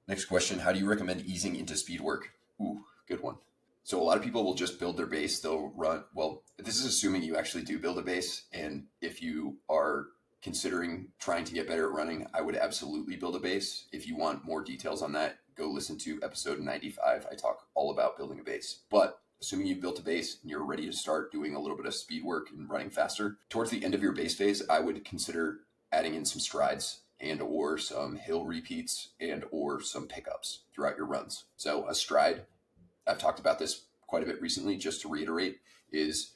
Next question, how do you recommend easing into speed work? Ooh, good one. So a lot of people will just build their base. They'll run, well, this is assuming you actually do build a base. And if you are considering trying to get better at running, I would absolutely build a base. If you want more details on that, go listen to episode 95. I talk all about building a base. But assuming you've built a base and you're ready to start doing a little bit of speed work and running faster, towards the end of your base phase, I would consider adding in some strides and or some hill repeats and or some pickups throughout your runs. So a stride, I've talked about this quite a bit recently, just to reiterate, is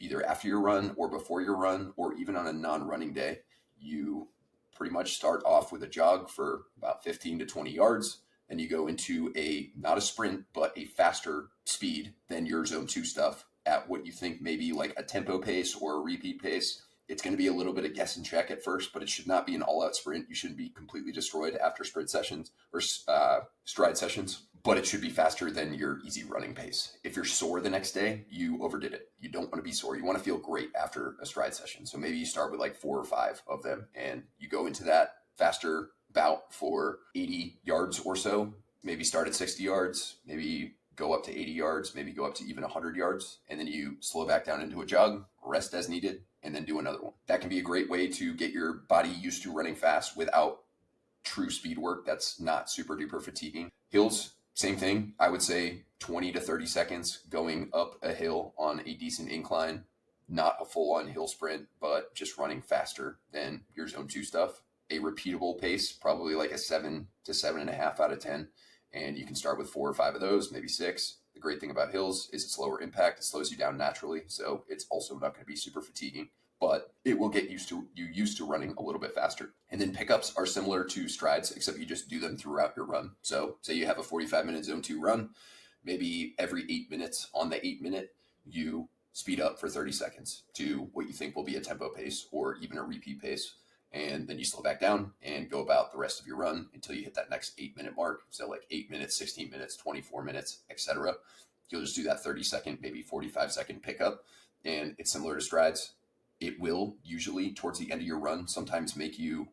either after your run or before your run, or even on a non-running day, you pretty much start off with a jog for about 15 to 20 yards. Then you go into not a sprint, but a faster speed than your zone 2 stuff at what you think maybe like a tempo pace or a repeat pace. It's going to be a little bit of guess and check at first, but it should not be an all-out sprint. You shouldn't be completely destroyed after sprint sessions or stride sessions, but it should be faster than your easy running pace. If you're sore the next day, you overdid it. You don't want to be sore. You want to feel great after a stride session. So maybe you start with like 4 or 5 of them, and you go into that faster bout for 80 yards or so. Maybe start at 60 yards, maybe go up to 80 yards, maybe go up to even 100 yards, and then you slow back down into a jog, rest as needed, and then do another one. That can be a great way to get your body used to running fast without true speed work that's not super duper fatiguing. Hills, same thing. I would say 20 to 30 seconds going up a hill on a decent incline, not a full-on hill sprint, but just running faster than your zone 2 stuff. A repeatable pace, probably like a 7 to 7.5 out of 10. And you can start with 4 or 5 of those, maybe 6. The great thing about hills is it's lower impact. It slows you down naturally. So it's also not going to be super fatiguing, but it will get used to running a little bit faster. And then pickups are similar to strides, except you just do them throughout your run. So say you have a 45-minute zone 2 run, maybe every 8 minutes on the 8-minute, you speed up for 30 seconds to what you think will be a tempo pace or even a repeat pace. And then you slow back down and go about the rest of your run until you hit that next 8-minute mark. So like 8 minutes, 16 minutes, 24 minutes, etc. You'll just do that 30-second, maybe 45-second pickup. And it's similar to strides. It will usually, towards the end of your run, sometimes make you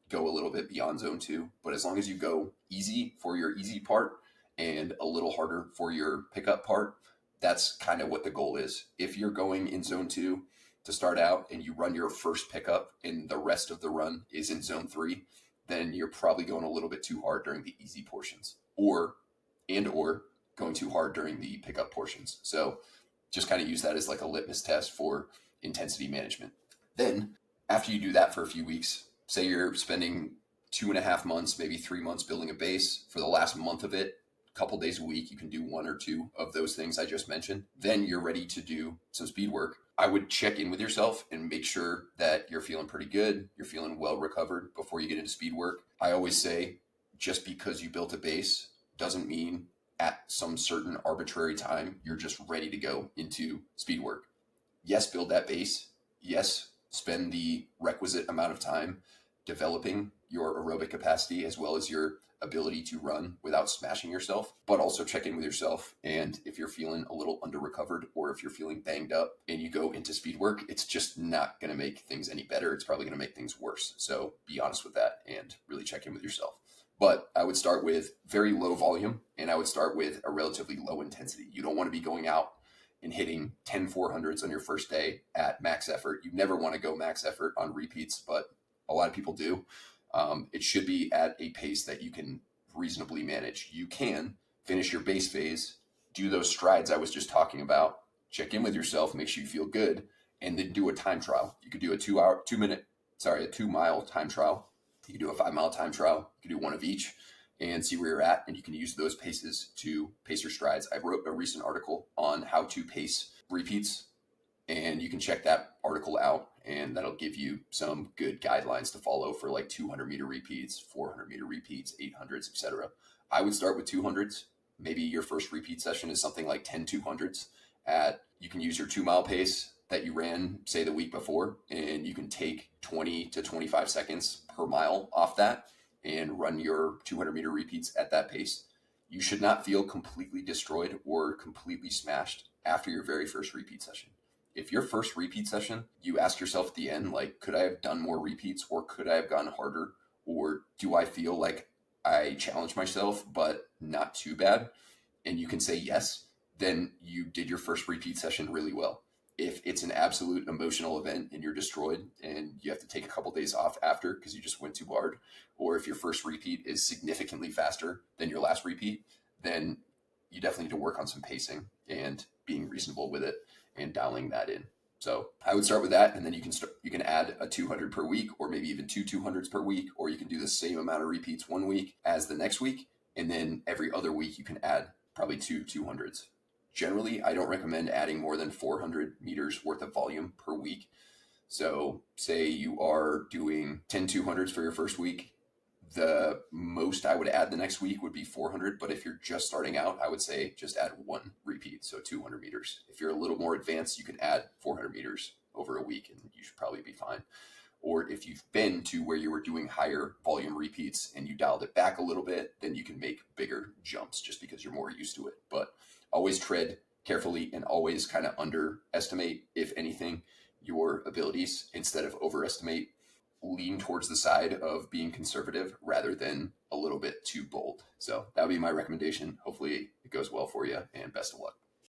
go a little bit beyond zone 2. But as long as you go easy for your easy part and a little harder for your pickup part, that's kind of what the goal is. If you're going in zone 2 to start out and you run your first pickup and the rest of the run is in zone 3, then you're probably going a little bit too hard during the easy portions or going too hard during the pickup portions. So just kind of use that as like a litmus test for intensity management. Then after you do that for a few weeks, say you're spending 2.5 months, maybe 3 months building a base. For the last month of it, a couple days a week, you can do 1 or 2 of those things I just mentioned. Then you're ready to do some speed work. I would check in with yourself and make sure that you're feeling pretty good. You're feeling well recovered before you get into speed work. I always say, just because you built a base doesn't mean at some certain arbitrary time, you're just ready to go into speed work. Yes, build that base. Yes, spend the requisite amount of time developing your aerobic capacity as well as your ability to run without smashing yourself, but also check in with yourself. And if you're feeling a little under recovered or if you're feeling banged up and you go into speed work, it's just not going to make things any better. It's probably going to make things worse. So be honest with that and really check in with yourself. But I would start with very low volume and I would start with a relatively low intensity. You don't want to be going out and hitting 10 400s on your first day at max effort. You never want to go max effort on repeats, but a lot of people do. It should be at a pace that you can reasonably manage. You can finish your base phase, do those strides I was just talking about, check in with yourself, make sure you feel good, and then do a time trial. You could do a 2-mile time trial. You can do a 5-mile time trial. You can do one of each and see where you're at. And you can use those paces to pace your strides. I wrote a recent article on how to pace repeats, and you can check that article out. And that'll give you some good guidelines to follow for like 200-meter repeats, 400-meter repeats, 800s, etc. I would start with 200s. Maybe your first repeat session is something like 10 200s. You can use your 2-mile pace that you ran, say, the week before, and you can take 20 to 25 seconds per mile off that and run your 200-meter repeats at that pace. You should not feel completely destroyed or completely smashed after your very first repeat session. If your first repeat session, you ask yourself at the end, like, could I have done more repeats or could I have gone harder? Or do I feel like I challenge myself, but not too bad, and you can say yes, then you did your first repeat session really well. If it's an absolute emotional event and you're destroyed and you have to take a couple days off after because you just went too hard, or if your first repeat is significantly faster than your last repeat, then you definitely need to work on some pacing and being reasonable with it and dialing that in. So I would start with that, and then you can add a 200 per week, or maybe even two 200s per week, or you can do the same amount of repeats one week as the next week, and then every other week you can add probably two 200s. Generally, I don't recommend adding more than 400 meters worth of volume per week. So say you are doing 10 200s for your first week. The most I would add the next week would be 400. But if you're just starting out, I would say just add one repeat. So 200 meters. If you're a little more advanced, you can add 400 meters over a week and you should probably be fine. Or if you've been to where you were doing higher volume repeats and you dialed it back a little bit, then you can make bigger jumps just because you're more used to it. But always tread carefully and always kind of underestimate, if anything, your abilities instead of overestimate. Lean towards the side of being conservative rather than a little bit too bold. So that would be my recommendation. Hopefully it goes well for you, and best of luck.